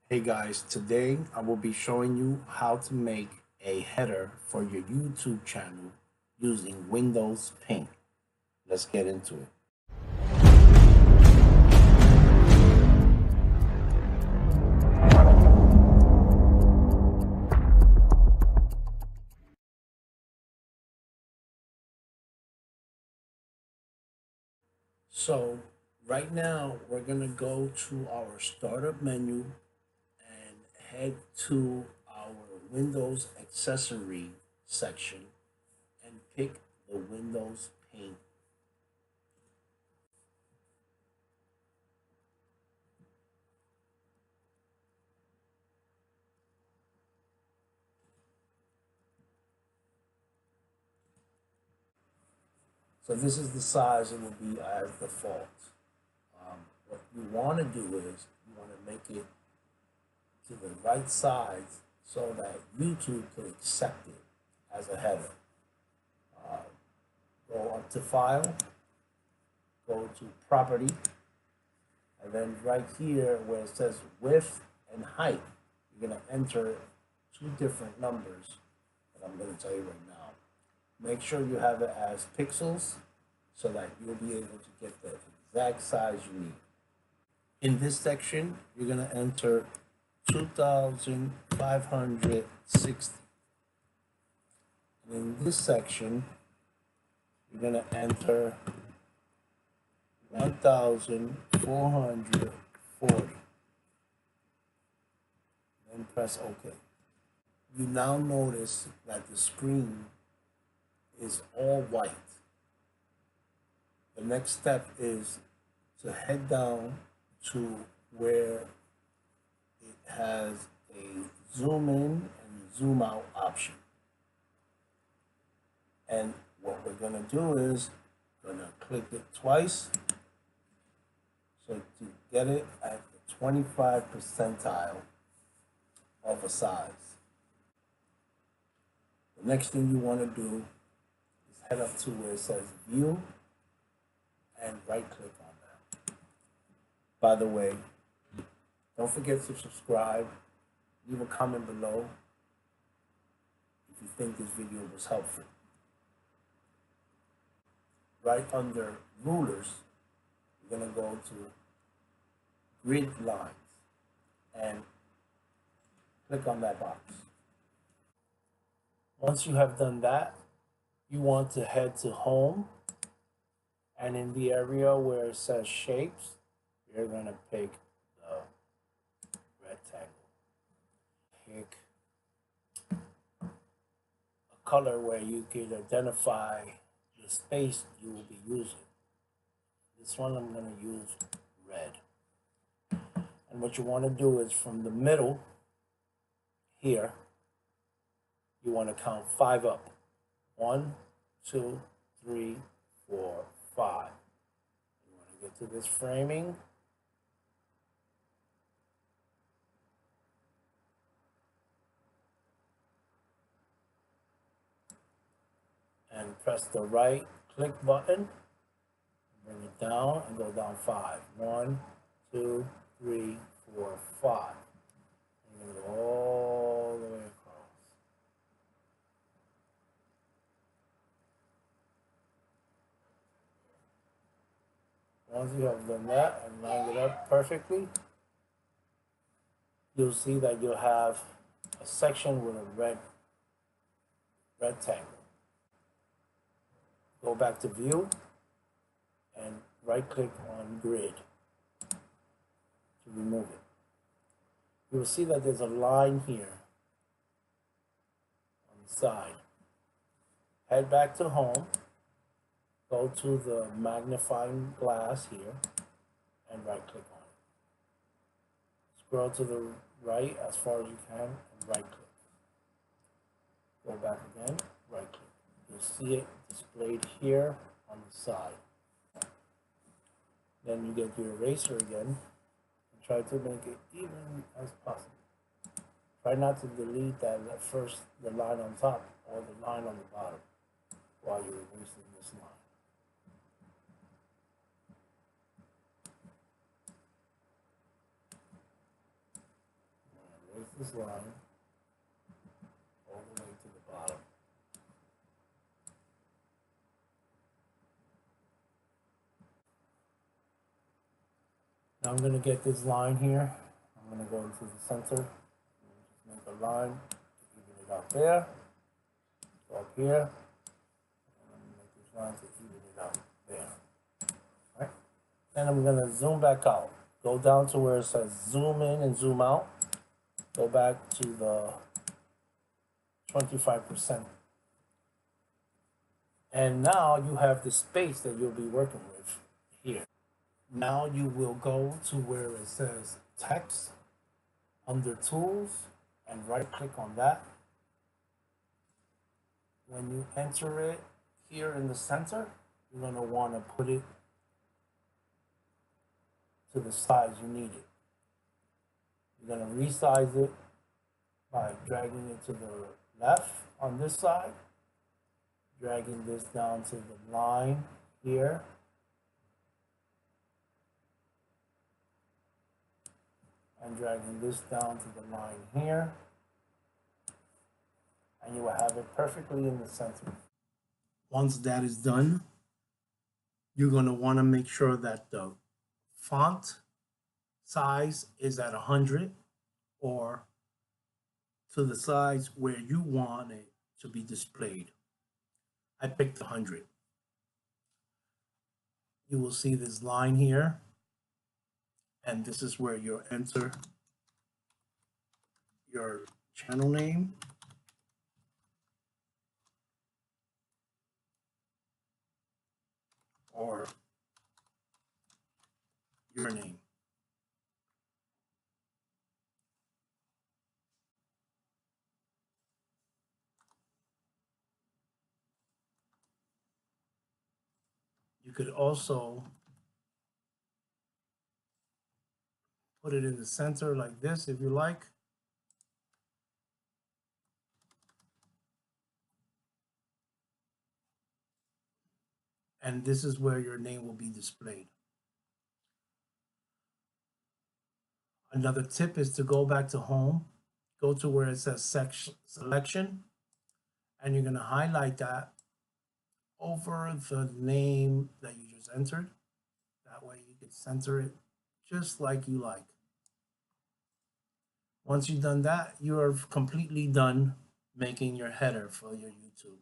Hey guys, today I will be showing you how to make a header for your YouTube channel using Windows Paint. Let's get into it. So right now we're gonna go to our startup menu and head to our Windows accessory section and pick the Windows Paint. So this is the size it will be as default. What you want to do is you want to make it to the right size so that YouTube can accept it as a header. Go up to File, go to Property, and then right here where it says Width and Height, you're going to enter two different numbers that I'm going to tell you right now. Make sure you have it as pixels so that you'll be able to get the exact size you need. In this section, you're going to enter 2,560. And in this section, you're going to enter 1,440. Then press OK. You now notice that the screen is all white. The next step is to head down to where it has a zoom in and zoom out option. And what we're going to do is going to click it twice so to get it at the 25 percentile of a size. The next thing you want to do is head up to where it says view and right click on that. By the way, don't forget to subscribe, leave a comment below if you think this video was helpful. Right under rulers, you're going to go to grid lines and click on that box. Once you have done that, you want to head to home, and in the area where it says shapes, you're going to pick the rectangle. Pick a color where you can identify the space you will be using. This one I'm going to use red. And what you want to do is from the middle here, you want to count 5 up. 1, 2, 3, 4, 5. You want to get to this framing. And press the right click button. Bring it down and go down 5. 1, 2, 3, 4, 5. And you're going to go all the way across. Once you have done that and lined it up perfectly, you'll see that you'll have a section with a red rectangle. Go back to view and right click on grid to remove it. You will see that there's a line here on the side. Head back to home, go to the magnifying glass here and right click on it. Scroll to the right as far as you can and right click. Go back again, right click. You'll see it displayed here on the side. Then you get your eraser again and try to make it even as possible. Try not to delete the line on top or the line on the bottom while you're erasing this line. this line all the way to the bottom. Now I'm going to get this line here. I'm going to go into the center. Just make a line to even it out there. Go up here. And I'm going to make this line to even it out there. All right. Then I'm going to zoom back out. Go down to where it says zoom in and zoom out. Go back to the 25%. And now you have the space that you'll be working with here. Now you will go to where it says text under tools and right click on that. When you enter it here in the center, you're going to want to put it to the size you need it. You're going to resize it by dragging it to the left on this side, dragging this down to the line here, and dragging this down to the line here, and you will have it perfectly in the center. Once that is done, you're going to want to make sure that the font size is at 100 or to the size where you want it to be displayed. I picked 100. You will see this line here, and this is where you'll enter your channel name, or your name. You could also put it in the center like this if you like. And this is where your name will be displayed. Another tip is to go back to home, go to where it says selection, and you're going to highlight that over the name that you just entered. That way you can center it just like you like. Once you've done that, you are completely done making your header for your YouTube.